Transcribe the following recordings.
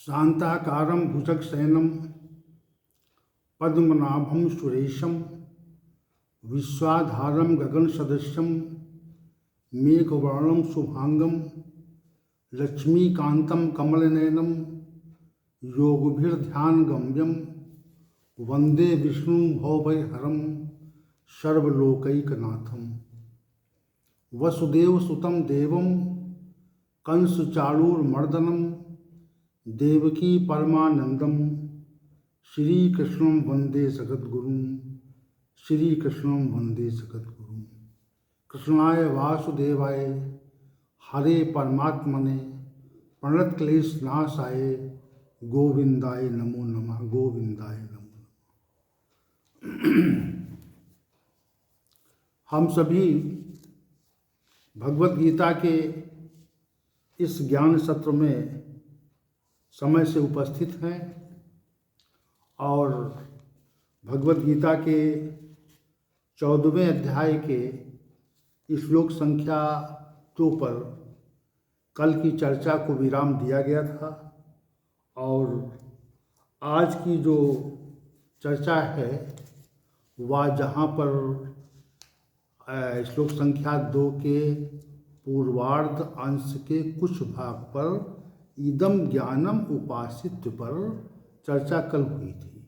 शांताकारं भुजगशयनं पद्मनाभं सुरेशं विश्वाधारं गगनसदृशं मेघवर्णं शुभांगं लक्ष्मीकान्तं कमलनयनं योगभिर्ध्यानगम्यं वन्दे विष्णुं भवभयहरं सर्वलोकैकनाथं। वसुदेवसुतं देवं कंसचाणूरमर्दनं देवकी परमानंदम श्रीकृष्णं वंदे जगद्गुरुं। श्रीकृष्णं वंदे जगद्गुरुं। कृष्णाय वासुदेवाय हरे परमात्मने प्रणतक्लेशनाशाय गोविंदाय नमो नमः। गोविंदाय नमो नमः। हम सभी भगवत गीता के इस ज्ञान सत्र में समय से उपस्थित हैं और भगवत गीता के 14वें अध्याय के श्लोक संख्या 2 पर कल की चर्चा को विराम दिया गया था और आज की जो चर्चा है वह जहाँ पर श्लोक संख्या 2 के पूर्वार्ध अंश के कुछ भाग पर इदम ज्ञानम उपासित पर चर्चा कल हुई थी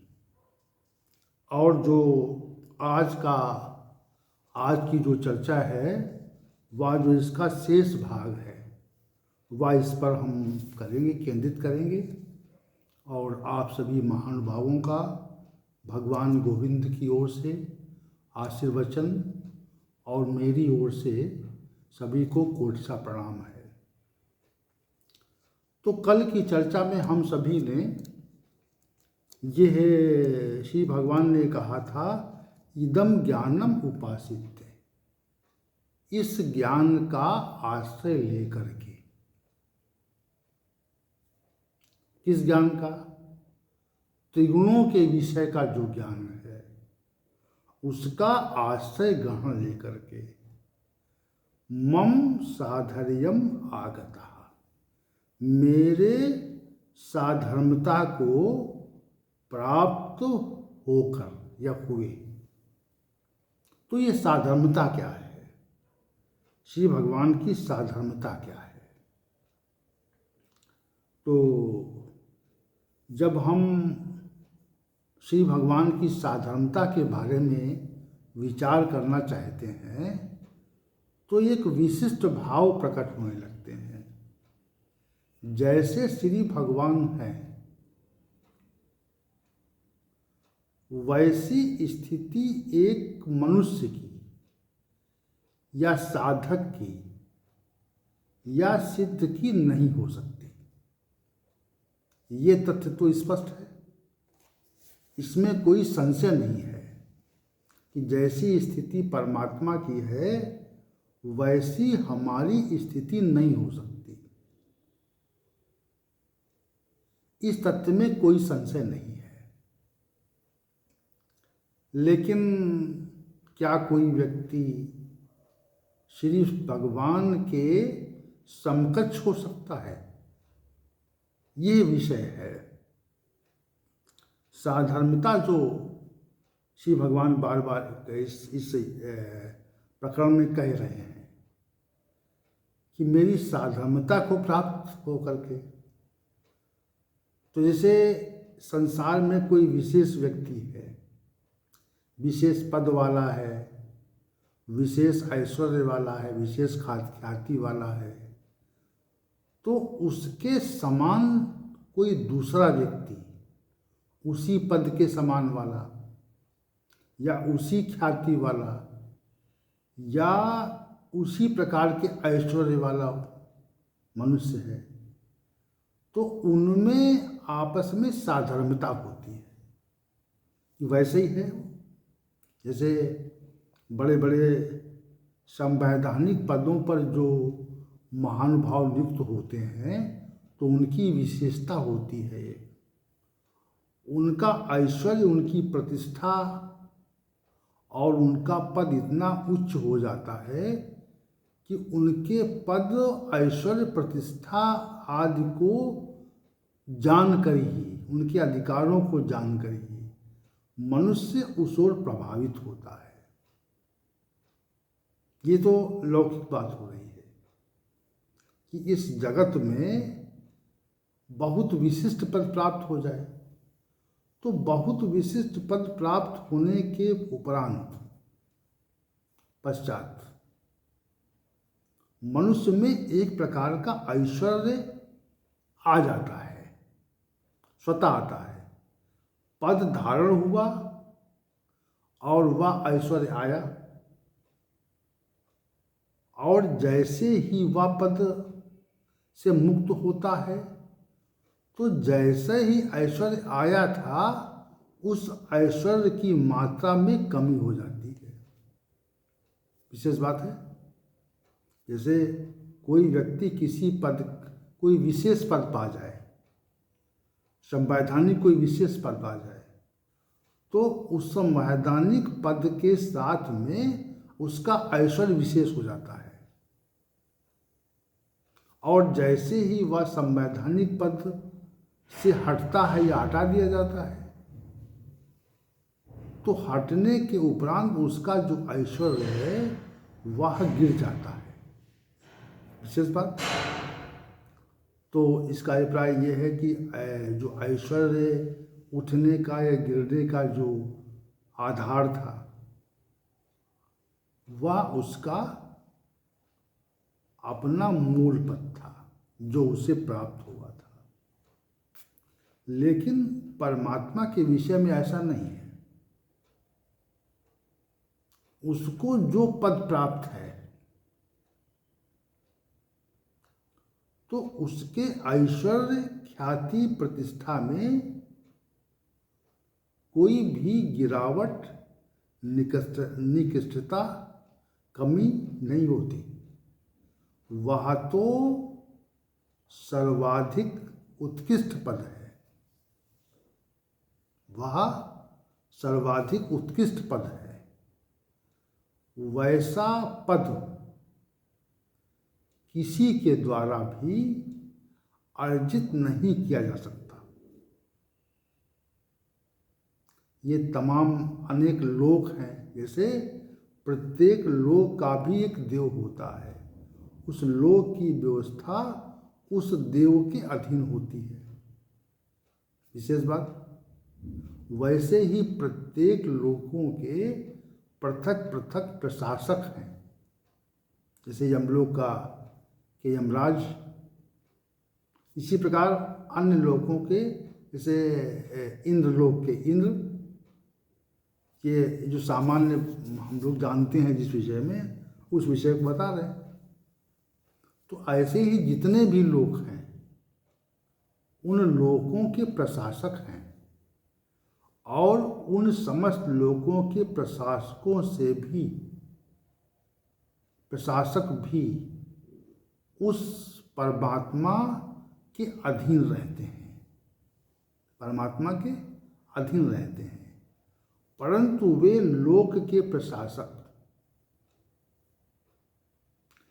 और जो आज की जो चर्चा है वह जो इसका शेष भाग है वह इस पर हम केंद्रित करेंगे और आप सभी महानुभावों का भगवान गोविंद की ओर से आशीर्वचन और मेरी ओर से सभी को कोटि प्रणाम है। तो कल की चर्चा में हम सभी ने यह श्री भगवान ने कहा था इदम ज्ञानम उपासित, इस ज्ञान का आश्रय लेकर के। किस ज्ञान का? त्रिगुणों के विषय का जो ज्ञान है उसका आश्रय ग्रहण लेकर के मम साधर्यम आगता, मेरे साधर्मता को प्राप्त होकर या हुए। तो ये साधर्मता क्या है? श्री भगवान की साधर्मता क्या है? तो जब हम श्री भगवान की साधर्मता के बारे में विचार करना चाहते हैं तो एक विशिष्ट भाव प्रकट होने लगते हैं। जैसे श्री भगवान हैं वैसी स्थिति एक मनुष्य की या साधक की या सिद्ध की नहीं हो सकती। ये तथ्य तो स्पष्ट है, इसमें कोई संशय नहीं है कि जैसी स्थिति परमात्मा की है वैसी हमारी स्थिति नहीं हो सकती। इस तथ्य में कोई संशय नहीं है। लेकिन क्या कोई व्यक्ति श्री भगवान के समकक्ष हो सकता है? ये विषय है। साधर्मता जो श्री भगवान बार बार इस प्रकरण में कह रहे हैं कि मेरी साधर्मता को प्राप्त हो करके। तो जैसे संसार में कोई विशेष व्यक्ति है, विशेष पद वाला है, विशेष ऐश्वर्य वाला है, विशेष ख्याति वाला है, तो उसके समान कोई दूसरा व्यक्ति उसी पद के समान वाला या उसी ख्याति वाला या उसी प्रकार के ऐश्वर्य वाला मनुष्य है तो उनमें आपस में साधर्मता होती है। वैसे ही है, जैसे बड़े बड़े संवैधानिक पदों पर जो महानुभाव नियुक्त होते हैं तो उनकी विशेषता होती है, उनका ऐश्वर्य, उनकी प्रतिष्ठा और उनका पद इतना उच्च हो जाता है कि उनके पद, ऐश्वर्य, प्रतिष्ठा आदि को जानकर ही, उनके अधिकारों को जानकर ही मनुष्य उस ओर प्रभावित होता है। ये तो लौकिक बात हो रही है कि इस जगत में बहुत विशिष्ट पद प्राप्त हो जाए, तो बहुत विशिष्ट पद प्राप्त होने के उपरांत पश्चात मनुष्य में एक प्रकार का ऐश्वर्य आ जाता है, स्वतः आता है। पद धारण हुआ और वह ऐश्वर्य आया, और जैसे ही वह पद से मुक्त होता है, तो जैसे ही ऐश्वर्य आया था उस ऐश्वर्य की मात्रा में कमी हो जाती है। विशेष बात है, जैसे कोई व्यक्ति कोई विशेष पद पा जाए, संवैधानिक कोई विशेष पद पा जाए, तो उस संवैधानिक पद के साथ में उसका ऐश्वर्य विशेष हो जाता है, और जैसे ही वह संवैधानिक पद से हटता है या हटा दिया जाता है, तो हटने के उपरांत उसका जो ऐश्वर्य है वह गिर जाता है। विशेष बात। तो इसका अभिप्राय यह है कि जो ऐश्वर्य उठने का या गिरने का जो आधार था वह उसका अपना मूल पद था जो उसे प्राप्त हुआ था। लेकिन परमात्मा के विषय में ऐसा नहीं है। उसको जो पद प्राप्त है तो उसके ऐश्वर्य, ख्याति, प्रतिष्ठा में कोई भी गिरावट, निकृष्टता, कमी नहीं होती। वह तो सर्वाधिक उत्कृष्ट पद है, वह सर्वाधिक उत्कृष्ट पद है। वैसा पद किसी के द्वारा भी अर्जित नहीं किया जा सकता। ये तमाम अनेक लोक हैं, जैसे प्रत्येक लोक का भी एक देव होता है, उस लोक की व्यवस्था उस देव के अधीन होती है। विशेष बात। वैसे ही प्रत्येक लोकों के पृथक पृथक प्रशासक हैं, जैसे यमलोक के यमराज, इसी प्रकार अन्य लोकों के जैसे इंद्रलोक के इंद्र, ये जो सामान्य हम लोग जानते हैं जिस विषय में, उस विषय को बता रहे हैं। तो ऐसे ही जितने भी लोक हैं उन लोकों के प्रशासक हैं, और उन समस्त लोकों के प्रशासकों से भी प्रशासक भी उस परमात्मा के अधीन रहते हैं, परमात्मा के अधीन रहते हैं। परंतु वे लोक के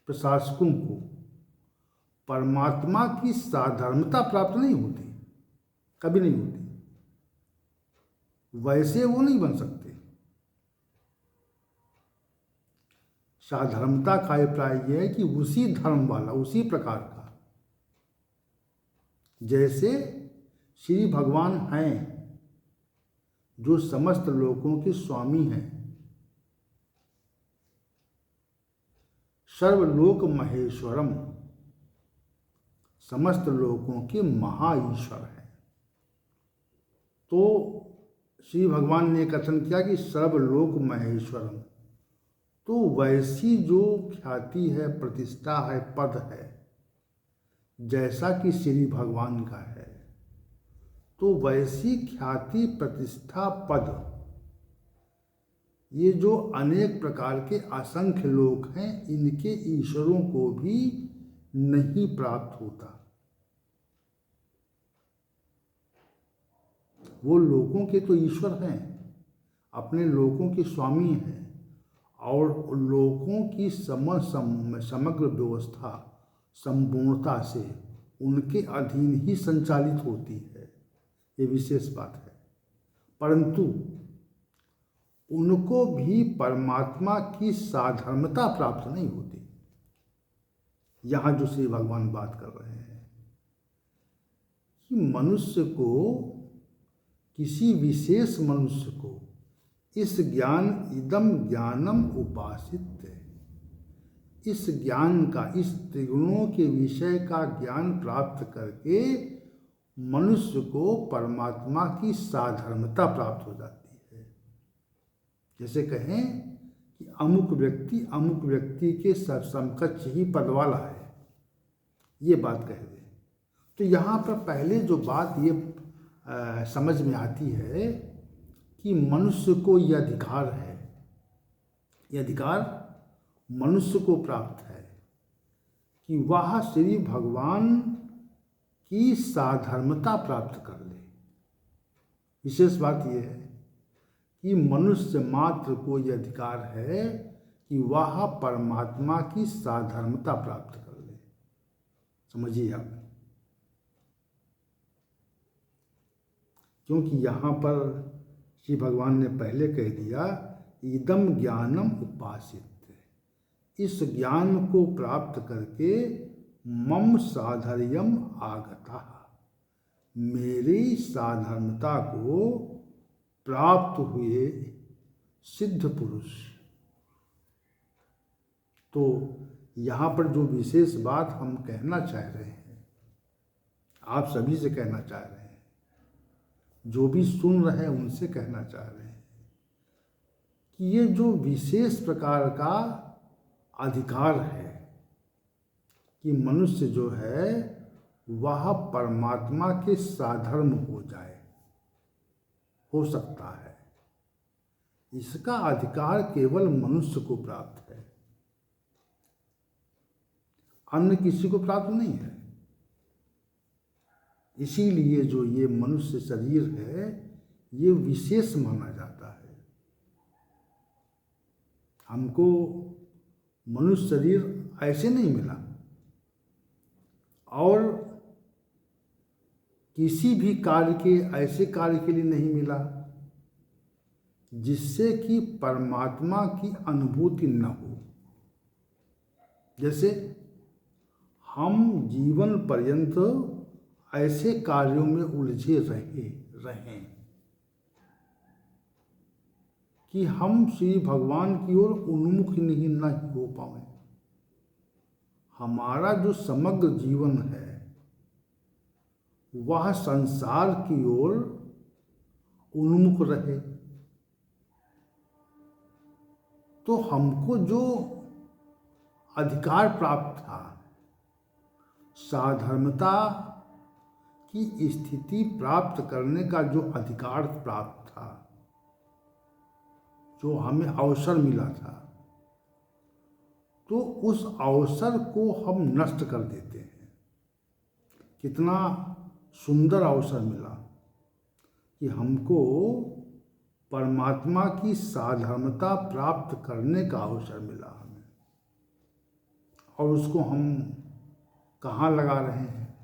प्रशासकों को परमात्मा की साधर्मता प्राप्त नहीं होती, कभी नहीं होती। वैसे वो नहीं बन सकते। साधर्मता का अभिप्राय यह है कि उसी धर्म वाला, उसी प्रकार का, जैसे श्री भगवान हैं जो समस्त लोकों के स्वामी हैं, सर्वलोक महेश्वरम, समस्त लोकों के महाईश्वर हैं। तो श्री भगवान ने कथन किया कि सर्वलोक महेश्वरम, तो वैसी जो ख्याति है, प्रतिष्ठा है, पद है, जैसा कि श्री भगवान का है, तो वैसी ख्याति, प्रतिष्ठा, पद, ये जो अनेक प्रकार के असंख्य लोक हैं, इनके ईश्वरों को भी नहीं प्राप्त होता। वो लोकों के तो ईश्वर हैं, अपने लोकों के स्वामी हैं, और लोकों की समग्र व्यवस्था संपूर्णता से उनके अधीन ही संचालित होती है, ये विशेष बात है। परंतु उनको भी परमात्मा की साधर्मता प्राप्त नहीं होती। यहाँ जो श्री भगवान बात कर रहे हैं कि मनुष्य को, किसी विशेष मनुष्य को इस ज्ञान, इदम ज्ञानम उपासित, इस ज्ञान का, इस त्रिगुणों के विषय का ज्ञान प्राप्त करके मनुष्य को परमात्मा की साधर्मता प्राप्त हो जाती है। जैसे कहें कि अमुक व्यक्ति के समकक्ष ही पद वाला है, ये बात कह दें तो यहाँ पर पहले जो बात ये समझ में आती है कि मनुष्य को यह अधिकार है, यह अधिकार मनुष्य को प्राप्त है कि वह श्री भगवान की साधर्मता प्राप्त कर ले। विशेष बात यह है कि मनुष्य मात्र को यह अधिकार है कि वह परमात्मा की साधर्मता प्राप्त कर ले। समझिए आप, क्योंकि यहाँ पर श्री भगवान ने पहले कह दिया इदम ज्ञानम उपासित, इस ज्ञान को प्राप्त करके मम साधर्यम आगता, मेरी साधर्मता को प्राप्त हुए सिद्ध पुरुष। तो यहाँ पर जो विशेष बात हम कहना चाह रहे हैं, आप सभी से कहना चाह रहे हैं, जो भी सुन रहे हैं उनसे कहना चाह रहे हैं कि ये जो विशेष प्रकार का अधिकार है कि मनुष्य जो है वह परमात्मा के साधर्म हो जाए, हो सकता है, इसका अधिकार केवल मनुष्य को प्राप्त है, अन्य किसी को प्राप्त नहीं है। इसीलिए जो ये मनुष्य शरीर है ये विशेष माना जाता है। हमको मनुष्य शरीर ऐसे नहीं मिला और किसी भी कार्य के, ऐसे कार्य के लिए नहीं मिला जिससे कि परमात्मा की अनुभूति न हो। जैसे हम जीवन पर्यंत ऐसे कार्यों में उलझे रहें कि हम श्री भगवान की ओर उन्मुख नहीं हो पाए। हमारा जो समग्र जीवन है वह संसार की ओर उन्मुख रहे, तो हमको जो अधिकार प्राप्त था, साधर्मता की स्थिति प्राप्त करने का जो अधिकार प्राप्त था, जो हमें अवसर मिला था, तो उस अवसर को हम नष्ट कर देते हैं। कितना सुंदर अवसर मिला कि हमको परमात्मा की साधर्मता प्राप्त करने का अवसर मिला हमें, और उसको हम कहाँ लगा रहे हैं,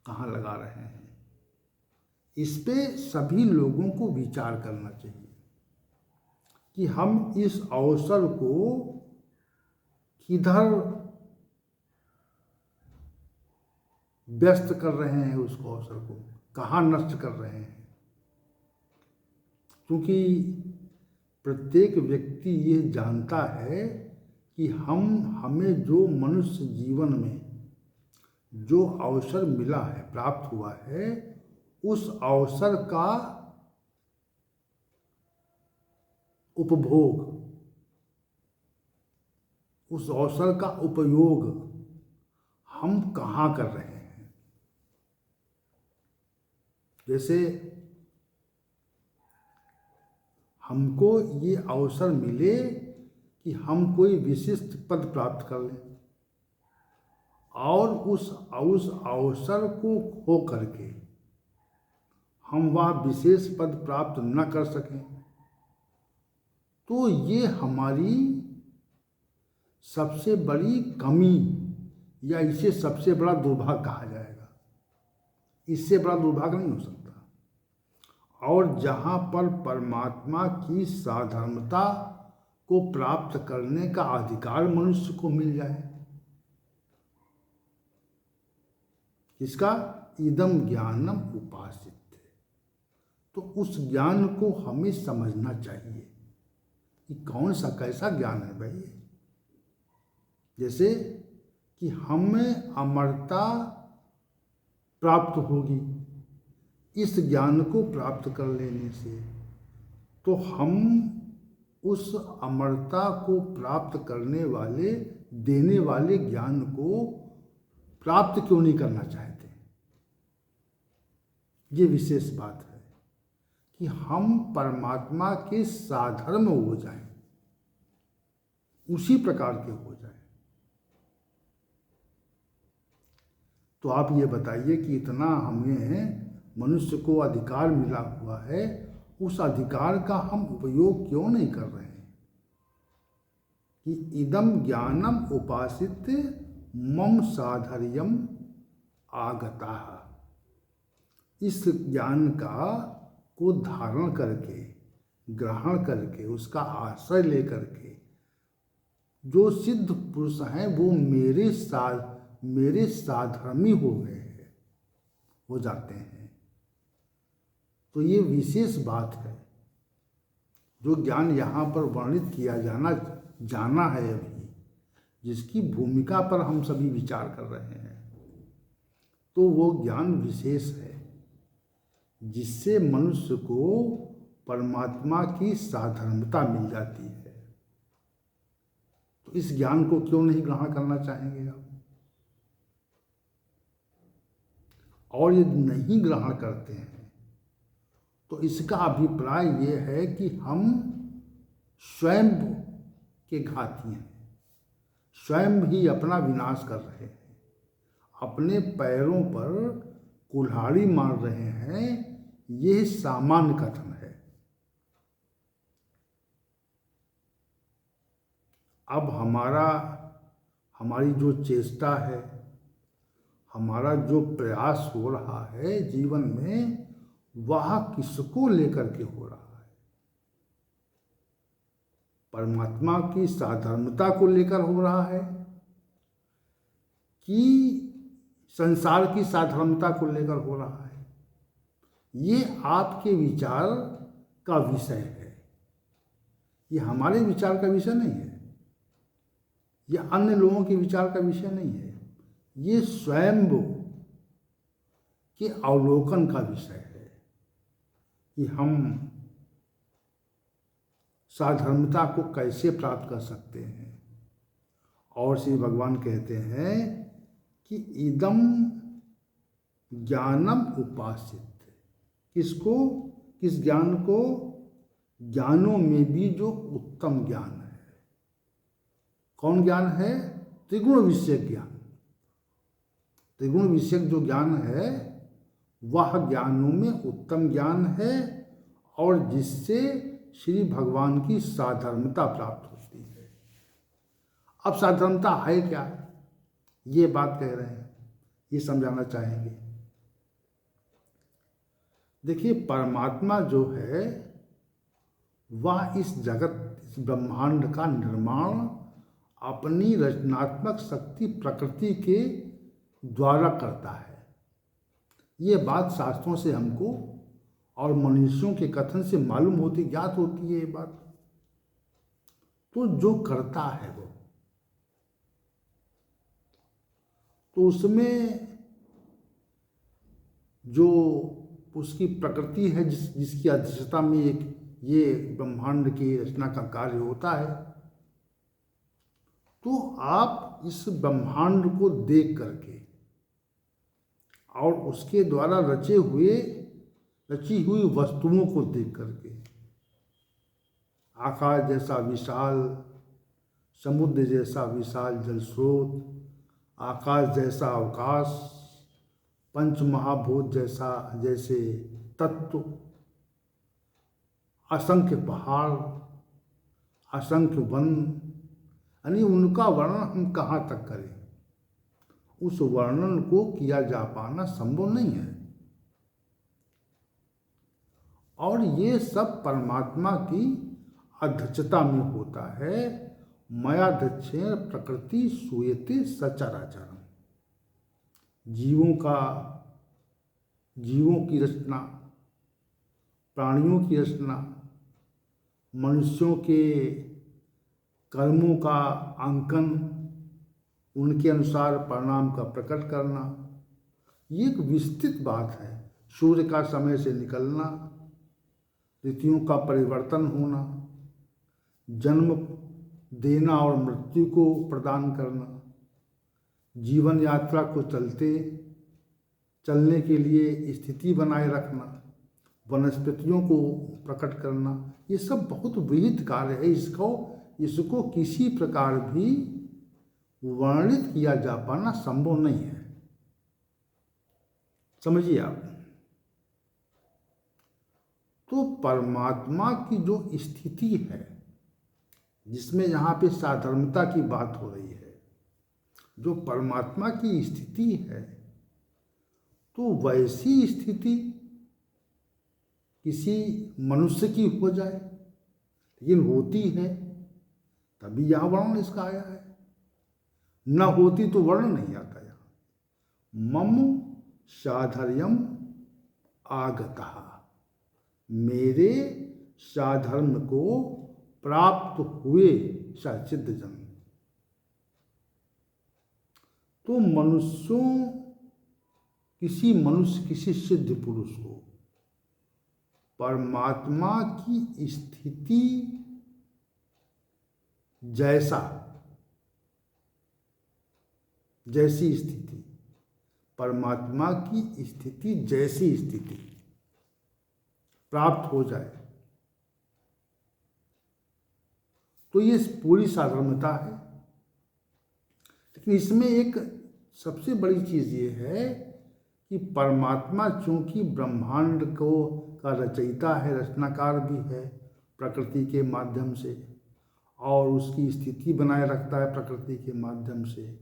कहाँ लगा रहे हैं, इस पे सभी लोगों को विचार करना चाहिए कि हम इस अवसर को किधर व्यस्त कर रहे हैं, उसको अवसर को कहाँ नष्ट कर रहे हैं। क्योंकि प्रत्येक व्यक्ति ये जानता है कि हमें जो मनुष्य जीवन में जो अवसर मिला है, प्राप्त हुआ है, उस अवसर का उपभोग, उस अवसर का उपयोग हम कहाँ कर रहे हैं। जैसे हमको ये अवसर मिले कि हम कोई विशिष्ट पद प्राप्त कर लें और उस अवसर को खो करके हम वह विशेष पद प्राप्त न कर सकें, तो ये हमारी सबसे बड़ी कमी या इसे सबसे बड़ा दुर्भाग्य कहा जाएगा। इससे बड़ा दुर्भाग्य नहीं हो सकता। और जहाँ पर परमात्मा की साधर्मता को प्राप्त करने का अधिकार मनुष्य को मिल जाए, इसका इदम ज्ञानम उपासित, तो उस ज्ञान को हमें समझना चाहिए कि कौन सा कैसा ज्ञान है भाई। जैसे कि हमें अमरता प्राप्त होगी इस ज्ञान को प्राप्त कर लेने से, तो हम उस अमरता को प्राप्त करने वाले, देने वाले ज्ञान को प्राप्त क्यों नहीं करना चाहते। ये विशेष बात है कि हम परमात्मा के साधर्म हो जाएं, उसी प्रकार के हो जाएं। तो आप ये बताइए कि इतना हमें मनुष्य को अधिकार मिला हुआ है, उस अधिकार का हम उपयोग क्यों नहीं कर रहे हैं कि इदम ज्ञानम उपासित मम साधर्यम आगता, इस ज्ञान का को धारण करके, ग्रहण करके, उसका आश्रय लेकर के जो सिद्ध पुरुष हैं वो मेरे साधर्मी हो गए हैं, हो जाते हैं। तो ये विशेष बात है जो ज्ञान यहाँ पर वर्णित किया जाना है अभी, जिसकी भूमिका पर हम सभी विचार कर रहे हैं। तो वो ज्ञान विशेष है जिससे मनुष्य को परमात्मा की साधर्मता मिल जाती है। तो इस ज्ञान को क्यों नहीं ग्रहण करना चाहेंगे आप? और यदि नहीं ग्रहण करते हैं तो इसका अभिप्राय ये है कि हम स्वयं के घाती हैं, स्वयं ही अपना विनाश कर रहे हैं, अपने पैरों पर कुल्हाड़ी मार रहे हैं। यह सामान्य कथन है। अब हमारी जो चेष्टा है, हमारा जो प्रयास हो रहा है जीवन में, वह किसको लेकर के हो रहा है? परमात्मा की साधर्मता को लेकर हो रहा है कि संसार की साधर्मता को लेकर हो रहा है? ये आपके विचार का विषय है, ये हमारे विचार का विषय नहीं है, ये अन्य लोगों के विचार का विषय नहीं है, ये स्वयं के अवलोकन का विषय है कि हम साधर्मता को कैसे प्राप्त कर सकते हैं। और श्री भगवान कहते हैं कि इदम ज्ञानम उपासित, किसको? किस ज्ञान को? ज्ञानों में भी जो उत्तम ज्ञान है। कौन ज्ञान है? त्रिगुण विषयक ज्ञान। त्रिगुण विषयक जो ज्ञान है वह ज्ञानों में उत्तम ज्ञान है, और जिससे श्री भगवान की साधर्मता प्राप्त होती है। अब साधर्मता है क्या, ये बात कह रहे हैं, ये समझाना चाहेंगे। देखिए, परमात्मा जो है वह इस जगत, इस ब्रह्मांड का निर्माण अपनी रचनात्मक शक्ति प्रकृति के द्वारा करता है। ये बात शास्त्रों से हमको और मनुष्यों के कथन से मालूम होती, ज्ञात होती है ये बात। तो जो करता है वो, तो उसमें जो उसकी प्रकृति है, जिसकी अध्यक्षता में ये ब्रह्मांड की रचना का कार्य होता है, तो आप इस ब्रह्मांड को देख करके और उसके द्वारा रची हुई वस्तुओं को देख करके, आकाश जैसा विशाल, समुद्र जैसा विशाल जल स्रोत, आकाश जैसा अवकाश, पंच महाभूत जैसे तत्व, असंख्य पहाड़, असंख्य वन, यानी उनका वर्णन हम कहाँ तक करें। उस वर्णन को किया जा पाना संभव नहीं है। और ये सब परमात्मा की अध्यक्षता में होता है। मयाध्यक्षेण प्रकृति सूयते सचराचरम्। जीवों की रचना, प्राणियों की रचना, मनुष्यों के कर्मों का अंकन, उनके अनुसार परिणाम का प्रकट करना, ये एक विस्तृत बात है। सूर्य का समय से निकलना, ऋतुओं का परिवर्तन होना, जन्म देना और मृत्यु को प्रदान करना, जीवन यात्रा को चलने के लिए स्थिति बनाए रखना, वनस्पतियों को प्रकट करना, ये सब बहुत विहित कार्य है। इसको किसी प्रकार भी वर्णित किया जा पाना संभव नहीं है। समझिए आप। तो परमात्मा की जो स्थिति है, जिसमें यहाँ पे साधर्मता की बात हो रही है, जो परमात्मा की स्थिति है, तो वैसी स्थिति किसी मनुष्य की हो जाए, लेकिन होती है तभी यहाँ वर्णन इसका आया है। न होती तो वर्णन नहीं आता यहाँ। मम साधर्यम आगतः, मेरे साधर्म को प्राप्त हुए सचिद जन। तो किसी सिद्ध पुरुष को परमात्मा की स्थिति जैसी स्थिति, परमात्मा की स्थिति जैसी स्थिति प्राप्त हो जाए, तो ये पूरी साधर्मता है। लेकिन इसमें एक सबसे बड़ी चीज़ ये है कि परमात्मा चूंकि ब्रह्मांड का रचयिता है, रचनाकार भी है प्रकृति के माध्यम से, और उसकी स्थिति बनाए रखता है प्रकृति के माध्यम से,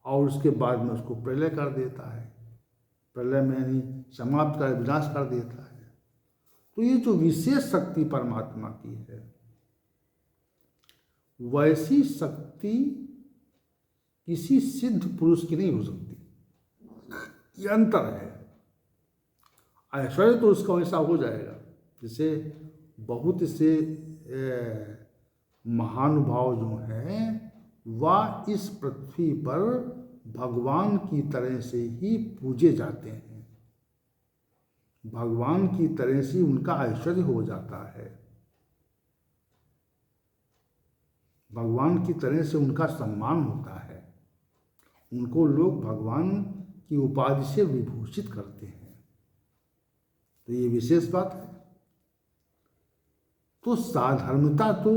और उसके बाद में उसको प्रलय कर देता है, प्रलय में यानी समाप्त कर, विनाश कर देता है। तो ये जो विशेष शक्ति परमात्मा की है, वैसी शक्ति किसी सिद्ध पुरुष की नहीं हो सकती। ये अंतर है। ऐश्वर्य तो उसका वैसा हो जाएगा, जैसे बहुत से महानुभाव जो हैं वह इस पृथ्वी पर भगवान की तरह से ही पूजे जाते हैं, भगवान की तरह से उनका ऐश्वर्य हो जाता है, भगवान की तरह से उनका सम्मान होता है, उनको लोग भगवान की उपाधि से विभूषित करते हैं। तो ये विशेष बात है। तो साधर्मता तो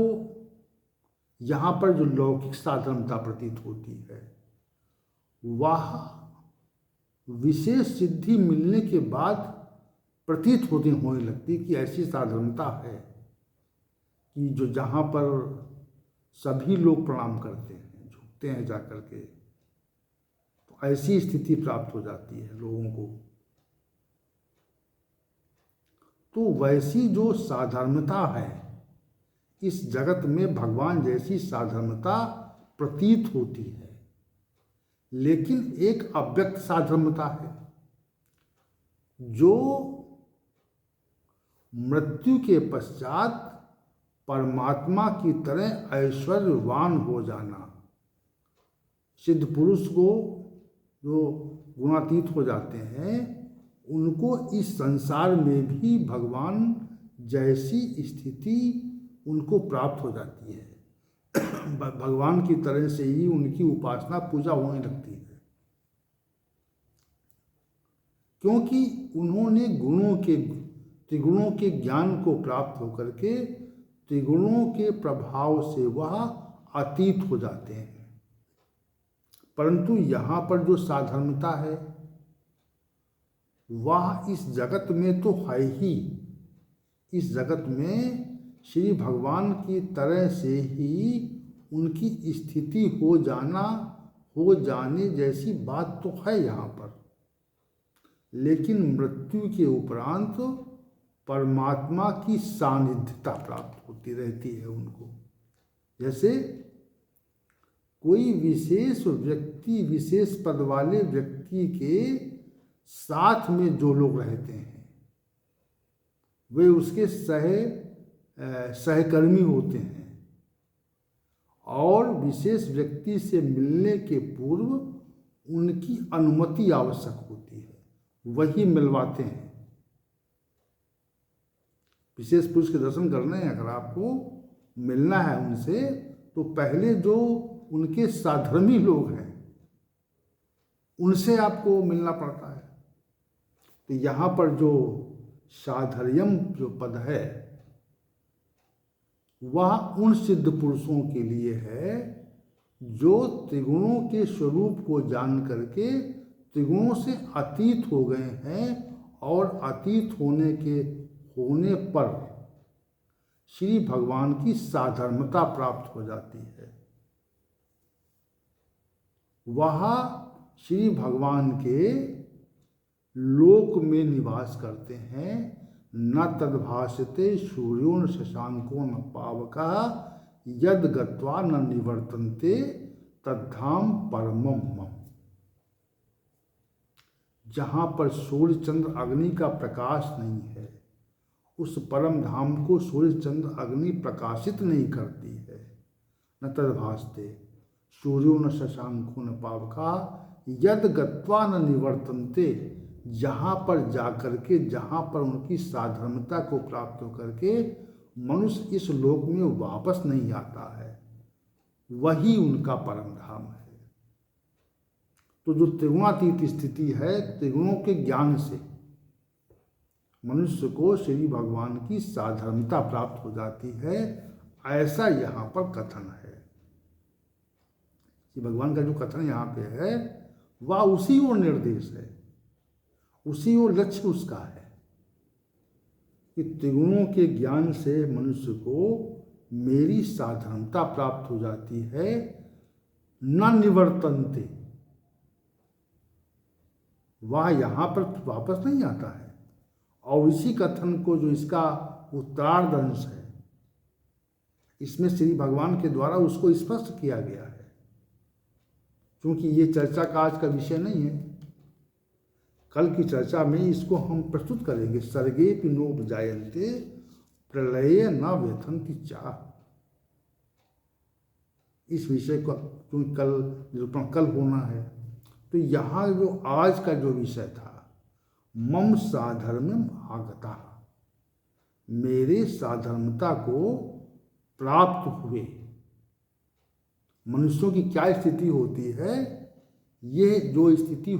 यहाँ पर जो लौकिक साधर्मता प्रतीत होती है, वह विशेष सिद्धि मिलने के बाद प्रतीत होने लगती कि ऐसी साधर्मता है कि जो जहाँ पर सभी लोग प्रणाम करते हैं, झुकते हैं जाकर के, तो ऐसी स्थिति प्राप्त हो जाती है लोगों को। तो वैसी जो साधर्मता है, इस जगत में भगवान जैसी साधर्मता प्रतीत होती है, लेकिन एक अव्यक्त साधर्मता है जो मृत्यु के पश्चात परमात्मा की तरह ऐश्वर्यवान हो जाना। सिद्ध पुरुष को जो गुणातीत हो जाते हैं, उनको इस संसार में भी भगवान जैसी स्थिति उनको प्राप्त हो जाती है। भगवान की तरह से ही उनकी उपासना पूजा होने लगती है, क्योंकि उन्होंने त्रिगुणों के ज्ञान को प्राप्त होकर के त्रिगुणों के प्रभाव से वह अतीत हो जाते हैं। परंतु यहाँ पर जो साधर्मता है, वह इस जगत में तो है ही। इस जगत में श्री भगवान की तरह से ही उनकी स्थिति हो जाना हो जाने जैसी बात तो है यहाँ पर, लेकिन मृत्यु के उपरांत परमात्मा की सानिध्यता प्राप्त होती रहती है उनको। जैसे कोई विशेष व्यक्ति, विशेष पद वाले व्यक्ति के साथ में जो लोग रहते हैं वे उसके सहकर्मी होते हैं, और विशेष व्यक्ति से मिलने के पूर्व उनकी अनुमति आवश्यक होती है, वही मिलवाते हैं। विशेष पुरुष के दर्शन करने हैं, अगर आपको मिलना है उनसे, तो पहले जो उनके साधर्मी लोग हैं उनसे आपको मिलना पड़ता है। तो यहाँ पर जो साधर्यम जो पद है वह उन सिद्ध पुरुषों के लिए है जो त्रिगुणों के स्वरूप को जान करके त्रिगुणों से अतीत हो गए हैं, और अतीत होने पर श्री भगवान की साधर्मता प्राप्त हो जाती है। वह श्री भगवान के लोक में निवास करते हैं। न तद्भासते सूर्यो न शशांको न पावकः यद गत्वा न निवर्तन्ते तद्धाम परमम मम। जहाँ पर सूर्य चंद्र अग्नि का प्रकाश नहीं है, उस परम धाम को सूर्य चंद्र अग्नि प्रकाशित नहीं करती है। न तद्भासते सूर्यो न शशांको न पावकः यद गत्वा न निवर्तन्ते। जहाँ पर जाकर के, जहाँ पर उनकी साधर्मता को प्राप्त होकर के मनुष्य इस लोक में वापस नहीं आता है, वही उनका परम धाम है। तो जो त्रिगुणातीत स्थिति है, त्रिगुणों के ज्ञान से मनुष्य को श्री भगवान की साधर्मता प्राप्त हो जाती है, ऐसा यहाँ पर कथन है। श्री भगवान का जो कथन यहाँ पे है वह उसी ओर निर्देश है, उसी ओर लक्ष्य उसका है कि त्रिगुणों के ज्ञान से मनुष्य को मेरी साधर्मता प्राप्त हो जाती है। न निवर्तन्ते, वह यहाँ पर वापस नहीं आता है। और इसी कथन को, जो इसका उत्तरार्ध अंश है, इसमें श्री भगवान के द्वारा उसको स्पष्ट किया गया है। क्योंकि ये चर्चा का आज का विषय नहीं है, कल की चर्चा में इसको हम प्रस्तुत करेंगे। सर्गेपि नोपजायन्ते प्रलये न व्यथन्ति चाह। इस विषय को क्योंकि कल निरूपण कल होना है, तो यहाँ जो आज का जो विषय था, मम साधर्म्यम आगता, मेरे साधर्मता को प्राप्त हुए मनुष्यों की क्या स्थिति होती है, ये जो स्थिति